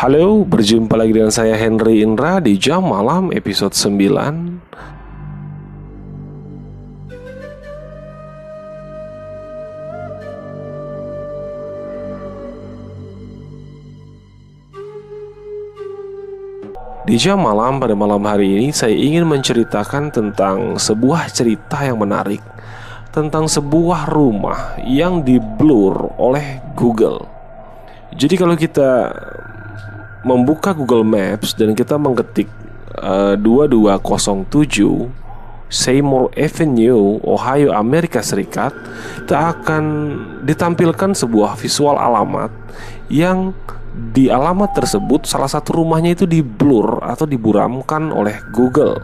Halo, berjumpa lagi dengan saya Henry Indra di Jam Malam episode 9. Di Jam Malam pada malam hari ini saya ingin menceritakan tentang sebuah cerita yang menarik, tentang sebuah rumah yang di-blur oleh Google. Jadi kalau kita membuka Google Maps dan kita mengetik 2207 Seymour Avenue, Ohio, Amerika Serikat, kita akan ditampilkan sebuah visual alamat yang di alamat tersebut salah satu rumahnya itu di-blur atau diburamkan oleh Google.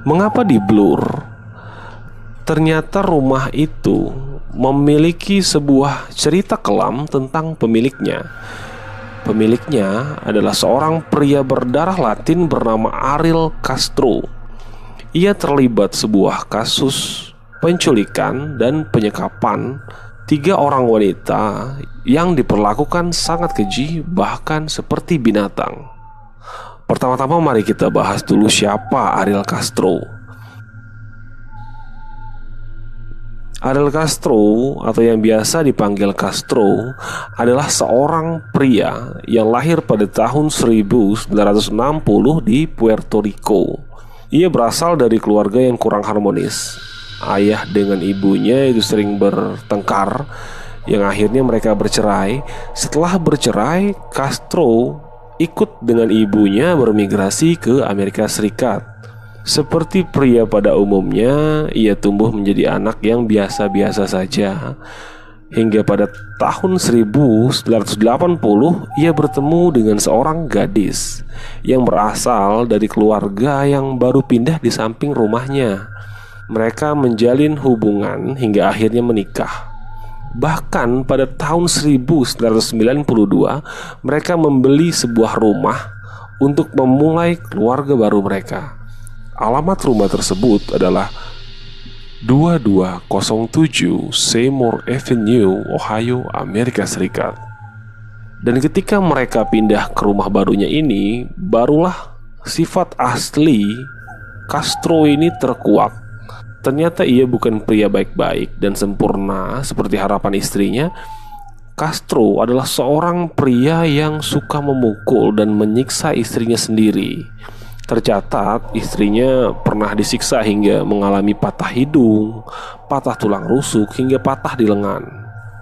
Mengapa di-blur? Ternyata rumah itu memiliki sebuah cerita kelam tentang pemiliknya. Pemiliknya adalah seorang pria berdarah Latin bernama Ariel Castro. Ia terlibat sebuah kasus penculikan dan penyekapan 3 orang wanita yang diperlakukan sangat keji, bahkan seperti binatang. Pertama-tama mari kita bahas dulu siapa Ariel Castro. Ariel Castro atau yang biasa dipanggil Castro adalah seorang pria yang lahir pada tahun 1960 di Puerto Rico. Ia berasal dari keluarga yang kurang harmonis. Ayah dengan ibunya itu sering bertengkar, yang akhirnya mereka bercerai. Setelah bercerai, Castro ikut dengan ibunya bermigrasi ke Amerika Serikat. Seperti pria pada umumnya, ia tumbuh menjadi anak yang biasa-biasa saja. Hingga pada tahun 1980, ia bertemu dengan seorang gadis yang berasal dari keluarga yang baru pindah di samping rumahnya. Mereka menjalin hubungan hingga akhirnya menikah. Bahkan pada tahun 1992, mereka membeli sebuah rumah untuk memulai keluarga baru mereka. Alamat rumah tersebut adalah 2207 Seymour Avenue, Ohio, Amerika Serikat. Dan ketika mereka pindah ke rumah barunya ini, barulah sifat asli Castro ini terkuak. Ternyata ia bukan pria baik-baik dan sempurna seperti harapan istrinya. Castro adalah seorang pria yang suka memukul dan menyiksa istrinya sendiri. Tercatat istrinya pernah disiksa hingga mengalami patah hidung, patah tulang rusuk, hingga patah di lengan.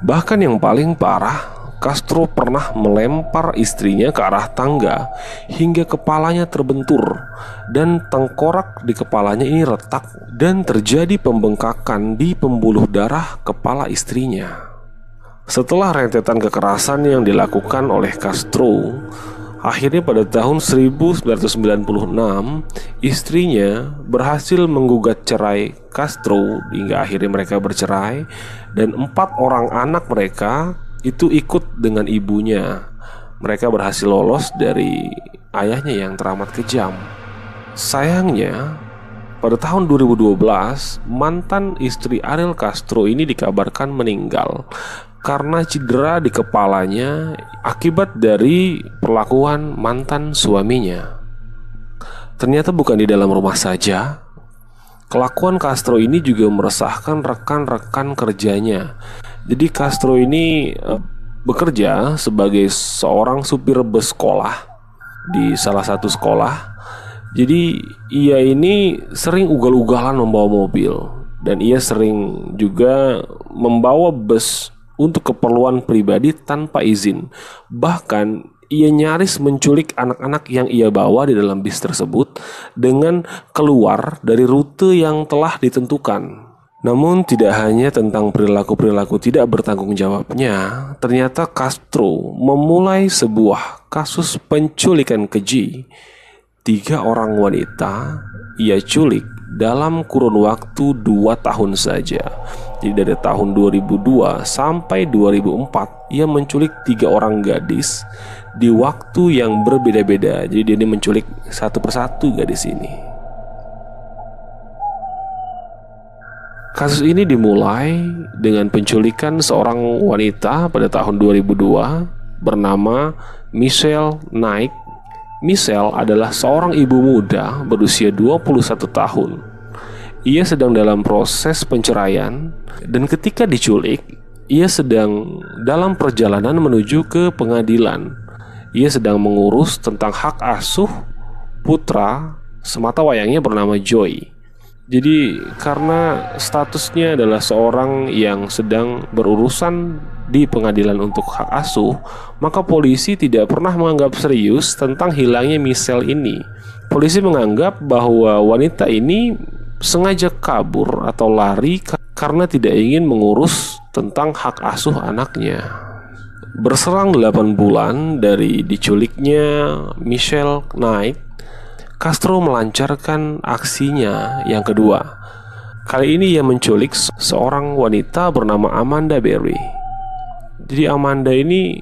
Bahkan yang paling parah, Castro pernah melempar istrinya ke arah tangga hingga kepalanya terbentur dan tengkorak di kepalanya ini retak, dan terjadi pembengkakan di pembuluh darah kepala istrinya. Setelah rentetan kekerasan yang dilakukan oleh Castro, akhirnya pada tahun 1996, istrinya berhasil menggugat cerai Castro hingga akhirnya mereka bercerai. Dan 4 orang anak mereka itu ikut dengan ibunya. Mereka berhasil lolos dari ayahnya yang teramat kejam. Sayangnya, pada tahun 2012, mantan istri Ariel Castro ini dikabarkan meninggal karena cedera di kepalanya akibat dari perlakuan mantan suaminya. Ternyata bukan di dalam rumah saja, kelakuan Castro ini juga meresahkan rekan-rekan kerjanya. Jadi Castro ini bekerja sebagai seorang supir bus sekolah di salah satu sekolah. Jadi ia ini sering ugal-ugalan membawa mobil, dan ia sering juga membawa bus untuk keperluan pribadi tanpa izin. Bahkan ia nyaris menculik anak-anak yang ia bawa di dalam bis tersebut dengan keluar dari rute yang telah ditentukan. Namun tidak hanya tentang perilaku-perilaku tidak bertanggung jawabnya, ternyata Castro memulai sebuah kasus penculikan keji. 3 orang wanita ia culik dalam kurun waktu 2 tahun saja. Jadi dari tahun 2002 sampai 2004, ia menculik 3 orang gadis di waktu yang berbeda-beda. Jadi dia menculik satu persatu gadis ini. Kasus ini dimulai dengan penculikan seorang wanita pada tahun 2002 bernama Michelle Knight. Michelle adalah seorang ibu muda berusia 21 tahun. Ia sedang dalam proses penceraian, dan ketika diculik, ia sedang dalam perjalanan menuju ke pengadilan. Ia sedang mengurus tentang hak asuh putra sematawayangnya bernama Joy. Jadi karena statusnya adalah seorang yang sedang berurusan di pengadilan untuk hak asuh, maka polisi tidak pernah menganggap serius tentang hilangnya Michelle ini. Polisi menganggap bahwa wanita ini sengaja kabur atau lari karena tidak ingin mengurus tentang hak asuh anaknya. Berselang 8 bulan dari diculiknya Michelle Knight, Castro melancarkan aksinya yang kedua. Kali ini ia menculik seorang wanita bernama Amanda Berry. Jadi Amanda ini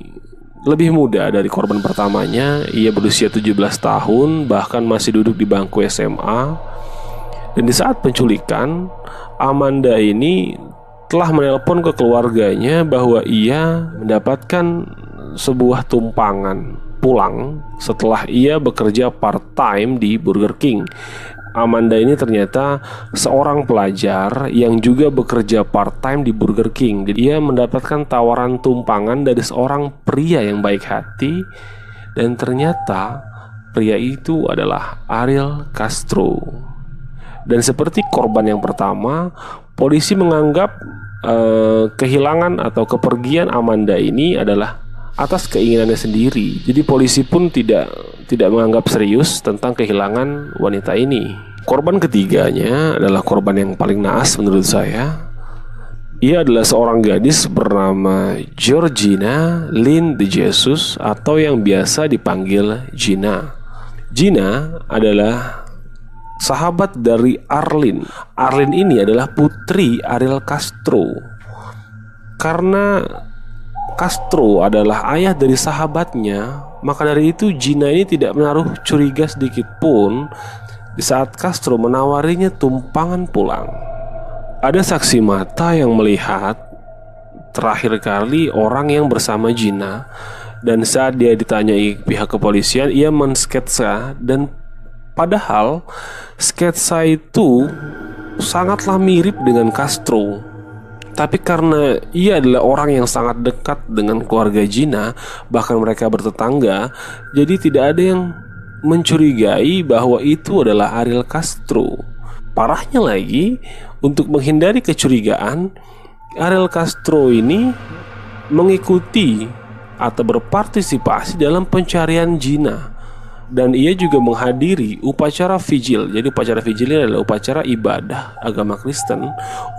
lebih muda dari korban pertamanya. Ia berusia 17 tahun, bahkan masih duduk di bangku SMA. Dan di saat penculikan, Amanda ini telah menelpon ke keluarganya bahwa ia mendapatkan sebuah tumpangan pulang setelah ia bekerja part-time di Burger King. Amanda ini ternyata seorang pelajar yang juga bekerja part-time di Burger King. Jadi ia mendapatkan tawaran tumpangan dari seorang pria yang baik hati, dan ternyata pria itu adalah Ariel Castro. Dan seperti korban yang pertama, polisi menganggap kehilangan atau kepergian Amanda ini adalah atas keinginannya sendiri. Jadi polisi pun tidak menganggap serius tentang kehilangan wanita ini. Korban ketiganya adalah korban yang paling naas menurut saya. Ia adalah seorang gadis bernama Georgina Lynn de Jesus, atau yang biasa dipanggil Gina. Gina adalah sahabat dari Arlene. Arlene ini adalah putri Ariel Castro. Karena Castro adalah ayah dari sahabatnya, maka dari itu Gina ini tidak menaruh curiga sedikit pun di saat Castro menawarinya tumpangan pulang. Ada saksi mata yang melihat terakhir kali orang yang bersama Gina, dan saat dia ditanyai pihak kepolisian, ia mensketsa, dan padahal sketsa itu sangatlah mirip dengan Castro. Tapi karena ia adalah orang yang sangat dekat dengan keluarga Gina, bahkan mereka bertetangga, jadi tidak ada yang mencurigai bahwa itu adalah Ariel Castro. Parahnya lagi, untuk menghindari kecurigaan, Ariel Castro ini mengikuti atau berpartisipasi dalam pencarian Gina. Dan ia juga menghadiri upacara vigil. Jadi upacara vigil ini adalah upacara ibadah agama Kristen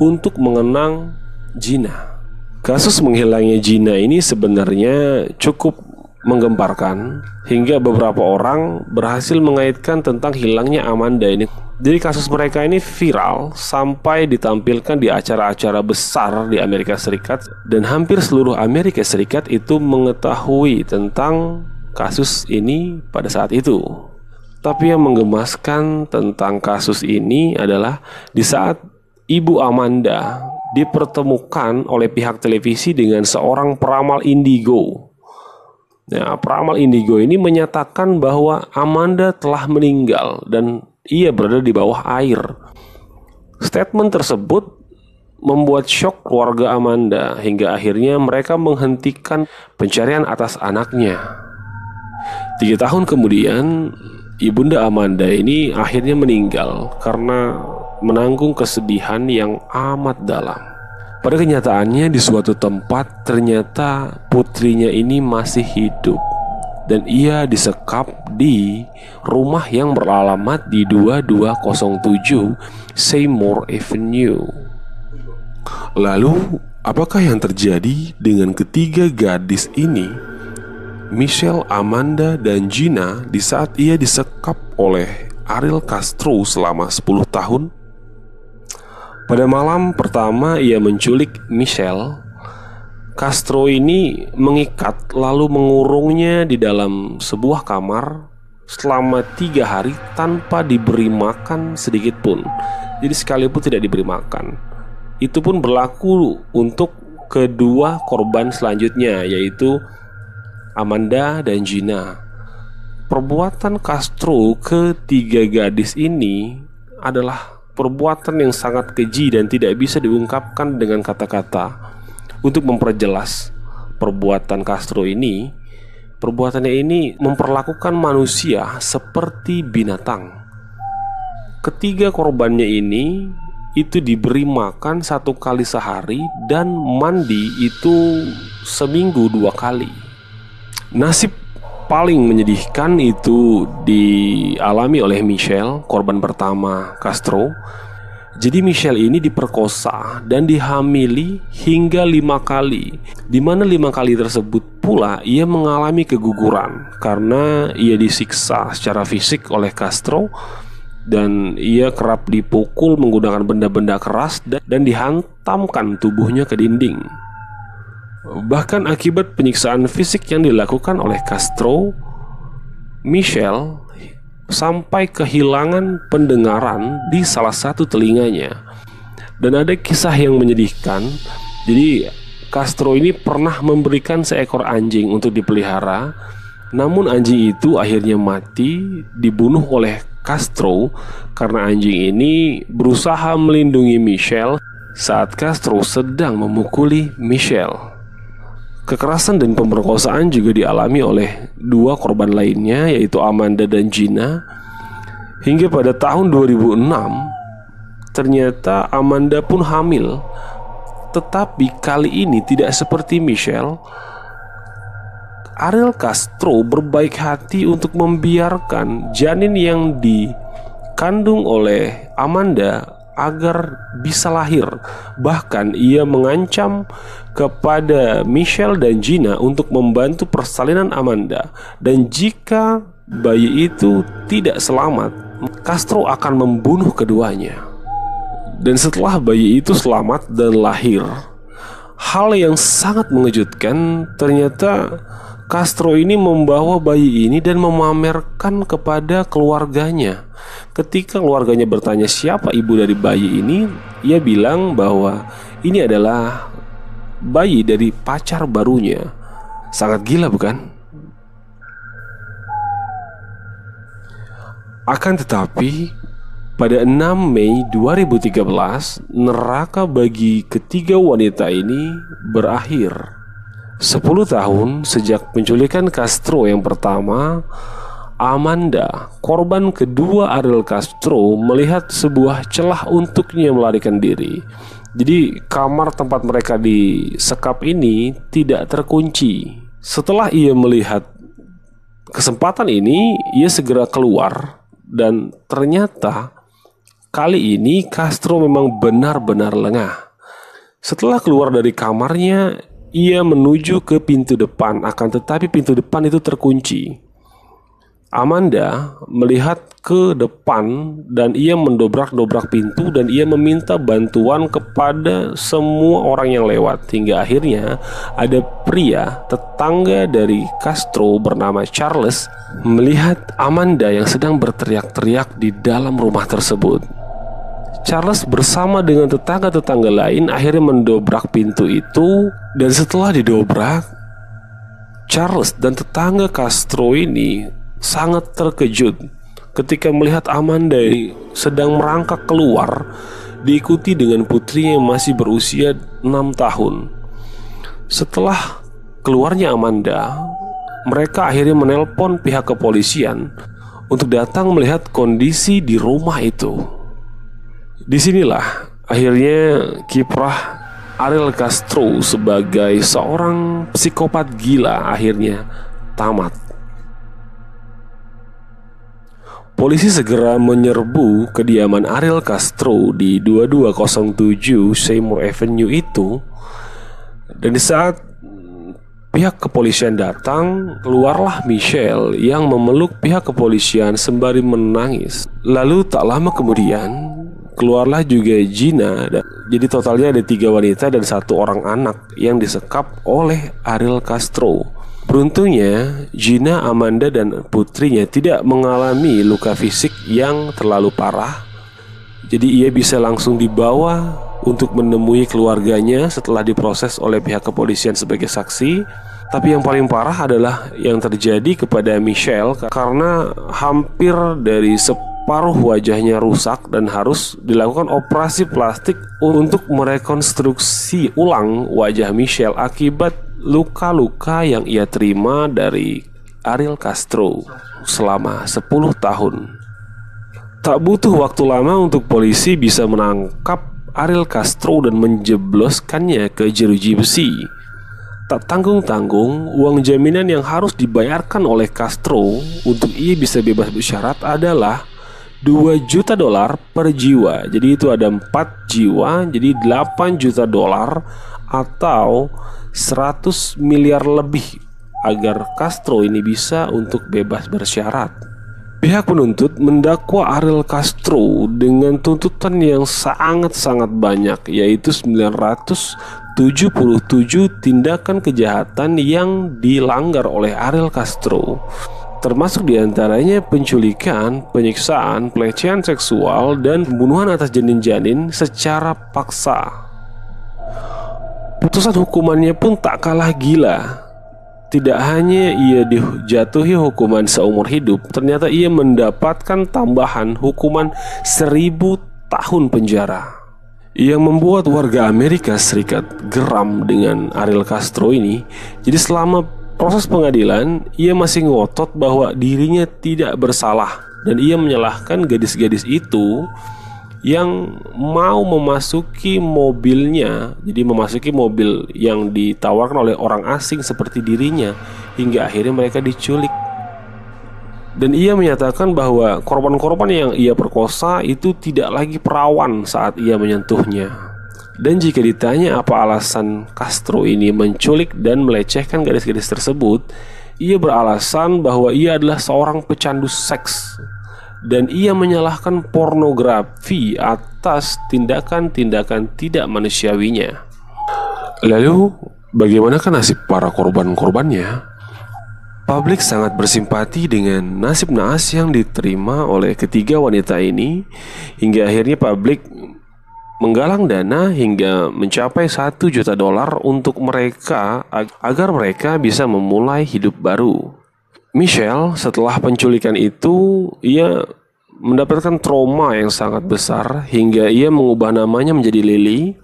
untuk mengenang Gina. Kasus menghilangnya Gina ini sebenarnya cukup menggemparkan, hingga beberapa orang berhasil mengaitkan tentang hilangnya Amanda ini. Jadi kasus mereka ini viral sampai ditampilkan di acara-acara besar di Amerika Serikat, dan hampir seluruh Amerika Serikat itu mengetahui tentang kasus ini pada saat itu. Tapi yang menggemaskan tentang kasus ini adalah di saat Ibu Amanda dipertemukan oleh pihak televisi dengan seorang peramal indigo. Nah, peramal indigo ini menyatakan bahwa Amanda telah meninggal dan ia berada di bawah air. Statement tersebut membuat syok keluarga Amanda, hingga akhirnya mereka menghentikan pencarian atas anaknya. 3 tahun kemudian, ibunda Amanda ini akhirnya meninggal karena menanggung kesedihan yang amat dalam. Pada kenyataannya, di suatu tempat ternyata putrinya ini masih hidup, dan ia disekap di rumah yang beralamat di 2207 Seymour Avenue. Lalu, apakah yang terjadi dengan ketiga gadis ini, Michelle, Amanda, dan Gina, di saat ia disekap oleh Ariel Castro selama 10 tahun? Pada malam pertama ia menculik Michelle, Castro ini mengikat lalu mengurungnya di dalam sebuah kamar selama 3 hari tanpa diberi makan sedikit pun. Jadi sekalipun tidak diberi makan. Itu pun berlaku untuk kedua korban selanjutnya, yaitu Amanda dan Gina. Perbuatan Castro ke tiga gadis ini adalah perbuatan yang sangat keji dan tidak bisa diungkapkan dengan kata-kata. Untuk memperjelas perbuatan Castro ini, perbuatannya ini memperlakukan manusia seperti binatang. Ketiga korbannya ini itu diberi makan 1 kali sehari dan mandi itu seminggu 2 kali. Nasib paling menyedihkan itu dialami oleh Michelle, korban pertama Castro. Jadi Michelle ini diperkosa dan dihamili hingga 5 kali, di mana 5 kali tersebut pula ia mengalami keguguran karena ia disiksa secara fisik oleh Castro. Dan ia kerap dipukul menggunakan benda-benda keras dan dihantamkan tubuhnya ke dinding. Bahkan akibat penyiksaan fisik yang dilakukan oleh Castro, Michelle sampai kehilangan pendengaran di salah satu telinganya. Dan ada kisah yang menyedihkan. Jadi Castro ini pernah memberikan seekor anjing untuk dipelihara. Namun anjing itu akhirnya mati, dibunuh oleh Castro karena anjing ini berusaha melindungi Michelle saat Castro sedang memukuli Michelle. Kekerasan dan pemerkosaan juga dialami oleh 2 korban lainnya, yaitu Amanda dan Gina. Hingga pada tahun 2006 ternyata Amanda pun hamil. Tetapi kali ini tidak seperti Michelle, Ariel Castro berbaik hati untuk membiarkan janin yang dikandung oleh Amanda agar bisa lahir. Bahkan ia mengancam kepada Michelle dan Gina untuk membantu persalinan Amanda. Dan jika bayi itu tidak selamat, Castro akan membunuh keduanya. Dan setelah bayi itu selamat dan lahir, hal yang sangat mengejutkan, ternyata Castro ini membawa bayi ini dan memamerkan kepada keluarganya. Ketika keluarganya bertanya siapa ibu dari bayi ini, ia bilang bahwa ini adalah bayi dari pacar barunya. Sangat gila, bukan? Akan tetapi pada 6 Mei 2013, neraka bagi ketiga wanita ini berakhir. 10 tahun sejak penculikan Castro yang pertama, Amanda, korban kedua Ariel Castro, melihat sebuah celah untuknya melarikan diri. Jadi kamar tempat mereka disekap ini tidak terkunci. Setelah ia melihat kesempatan ini, ia segera keluar. Dan ternyata kali ini Castro memang benar-benar lengah. Setelah keluar dari kamarnya, ia menuju ke pintu depan, akan tetapi pintu depan itu terkunci. Amanda melihat ke depan dan ia mendobrak-dobrak pintu dan ia meminta bantuan kepada semua orang yang lewat. Hingga akhirnya ada pria tetangga dari Castro bernama Charles melihat Amanda yang sedang berteriak-teriak di dalam rumah tersebut. Charles bersama dengan tetangga-tetangga lain akhirnya mendobrak pintu itu. Dan setelah didobrak, Charles dan tetangga Castro ini sangat terkejut ketika melihat Amanda sedang merangkak keluar, diikuti dengan putrinya yang masih berusia 6 tahun. Setelah keluarnya Amanda, mereka akhirnya menelpon pihak kepolisian untuk datang melihat kondisi di rumah itu. Disinilah akhirnya kiprah Ariel Castro sebagai seorang psikopat gila akhirnya tamat. Polisi segera menyerbu kediaman Ariel Castro di 2207 Seymour Avenue itu. Dan di saat pihak kepolisian datang, keluarlah Michelle yang memeluk pihak kepolisian sembari menangis. Lalu tak lama kemudian keluarlah juga Gina. Jadi totalnya ada 3 wanita dan 1 orang anak yang disekap oleh Ariel Castro. Beruntungnya Gina, Amanda dan putrinya tidak mengalami luka fisik yang terlalu parah. Jadi ia bisa langsung dibawa untuk menemui keluarganya setelah diproses oleh pihak kepolisian sebagai saksi. Tapi yang paling parah adalah yang terjadi kepada Michelle, karena hampir dari separuh wajahnya rusak dan harus dilakukan operasi plastik untuk merekonstruksi ulang wajah Michelle akibat luka-luka yang ia terima dari Ariel Castro selama 10 tahun. Tak butuh waktu lama untuk polisi bisa menangkap Ariel Castro dan menjebloskannya ke jeruji besi. Tak tanggung-tanggung, uang jaminan yang harus dibayarkan oleh Castro untuk ia bisa bebas bersyarat adalah $2 juta per jiwa. Jadi itu ada 4 jiwa, jadi $8 juta atau 100 miliar lebih agar Castro ini bisa untuk bebas bersyarat. Pihak penuntut mendakwa Ariel Castro dengan tuntutan yang sangat-sangat banyak, yaitu 977 tindakan kejahatan yang dilanggar oleh Ariel Castro, termasuk diantaranya penculikan, penyiksaan, pelecehan seksual, dan pembunuhan atas janin-janin secara paksa. Putusan hukumannya pun tak kalah gila. Tidak hanya ia dijatuhi hukuman seumur hidup, ternyata ia mendapatkan tambahan hukuman 1000 tahun penjara. Yang membuat warga Amerika Serikat geram dengan Ariel Castro ini. Jadi selama proses pengadilan, ia masih ngotot bahwa dirinya tidak bersalah, dan ia menyalahkan gadis-gadis itu yang mau memasuki mobilnya. Jadi memasuki mobil yang ditawarkan oleh orang asing seperti dirinya, hingga akhirnya mereka diculik. Dan ia menyatakan bahwa korban-korban yang ia perkosa itu tidak lagi perawan saat ia menyentuhnya. Dan jika ditanya apa alasan Castro ini menculik dan melecehkan gadis-gadis tersebut, ia beralasan bahwa ia adalah seorang pecandu seks, dan ia menyalahkan pornografi atas tindakan-tindakan tidak manusiawinya. Lalu, bagaimanakah nasib para korban-korbannya? Publik sangat bersimpati dengan nasib naas yang diterima oleh ketiga wanita ini, hingga akhirnya publik menggalang dana hingga mencapai $1 juta untuk mereka agar mereka bisa memulai hidup baru. Michelle setelah penculikan itu, ia mendapatkan trauma yang sangat besar hingga ia mengubah namanya menjadi Lily.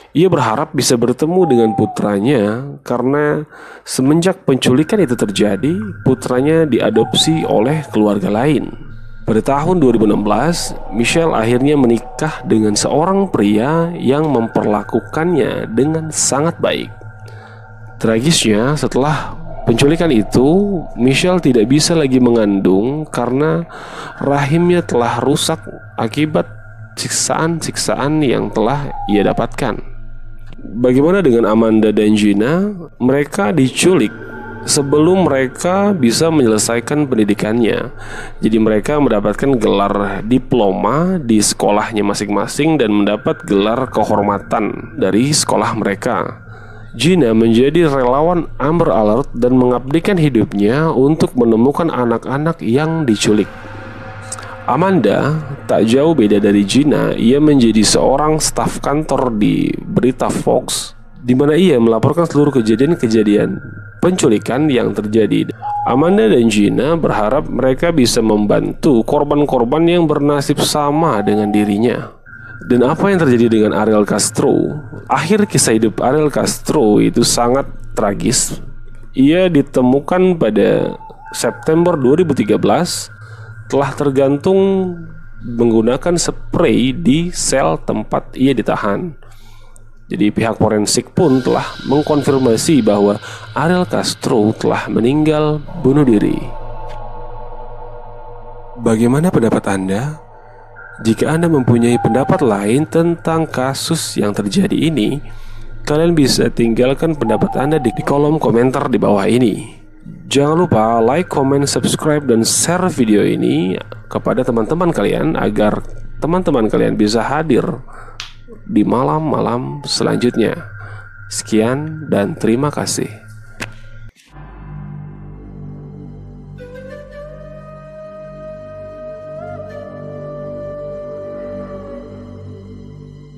Ia berharap bisa bertemu dengan putranya karena semenjak penculikan itu terjadi, putranya diadopsi oleh keluarga lain. Pada tahun 2016, Michelle akhirnya menikah dengan seorang pria yang memperlakukannya dengan sangat baik. Tragisnya, setelah penculikan itu, Michelle tidak bisa lagi mengandung karena rahimnya telah rusak akibat siksaan-siksaan yang telah ia dapatkan. Bagaimana dengan Amanda dan Gina? Mereka diculik sebelum mereka bisa menyelesaikan pendidikannya. Jadi mereka mendapatkan gelar diploma di sekolahnya masing-masing dan mendapat gelar kehormatan dari sekolah mereka. Gina menjadi relawan Amber Alert dan mengabdikan hidupnya untuk menemukan anak-anak yang diculik. Amanda tak jauh beda dari Gina. Ia menjadi seorang staf kantor di berita Fox, di mana ia melaporkan seluruh kejadian-kejadian penculikan yang terjadi. Amanda dan Gina berharap mereka bisa membantu korban-korban yang bernasib sama dengan dirinya. Dan apa yang terjadi dengan Ariel Castro? Akhir kisah hidup Ariel Castro itu sangat tragis. Ia ditemukan pada September 2013 telah tergantung menggunakan spray di sel tempat ia ditahan. Jadi pihak forensik pun telah mengkonfirmasi bahwa Ariel Castro telah meninggal bunuh diri. Bagaimana pendapat Anda? Jika Anda mempunyai pendapat lain tentang kasus yang terjadi ini, kalian bisa tinggalkan pendapat Anda di kolom komentar di bawah ini. Jangan lupa like, comment, subscribe, dan share video ini kepada teman-teman kalian agar teman-teman kalian bisa hadir di malam-malam selanjutnya. Sekian dan terima kasih.